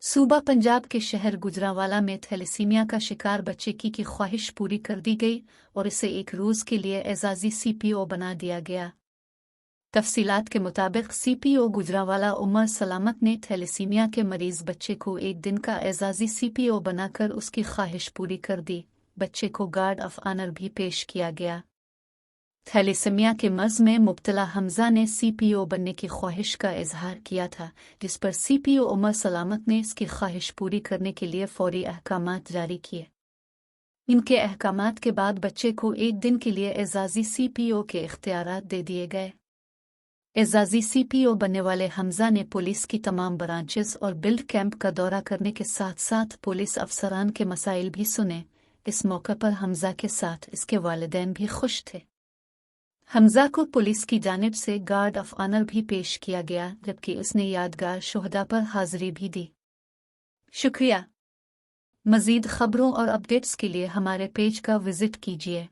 सूबा पंजाब के शहर गुजरांवाला में थैलेसीमिया का शिकार बच्चे की ख्वाहिश पूरी कर दी गई और इसे एक रोज़ के लिए एजाज़ी CPO बना दिया गया। तफसीलात के मुताबिक CPO गुजरांवाला उमर सलामत ने थैलेसीमिया के मरीज बच्चे को एक दिन का एजाज़ी CPO बनाकर उसकी ख्वाहिश पूरी कर दी। बच्चे को गार्ड ऑफ ऑनर भी पेश किया गया। थैलेसीमिया के मर्ज में मुब्तला हमजा ने CPO बनने की ख्वाहिश का इजहार किया था, जिस पर CPO उमर सलामत ने इसकी ख्वाहिश पूरी करने के लिए फौरी अहकामात जारी किए। इनके अहकामात के बाद बच्चे को एक दिन के लिए एजाज़ी CPO के इख्तियारात दे दिए गए। एजाज़ी CPO बनने वाले हमजा ने पुलिस की तमाम ब्रांचेस और बिल्ड कैंप का दौरा करने के साथ साथ पुलिस अफसरान के मसाइल भी सुने। इस मौके पर हमजा के साथ इसके वालिदैन भी खुश थे। हमजा को पुलिस की जानिब से गार्ड ऑफ ऑनर भी पेश किया गया, जबकि उसने यादगार शुहदा पर हाजिरी भी दी। शुक्रिया। मज़ीद खबरों और अपडेट्स के लिए हमारे पेज का विजिट कीजिए।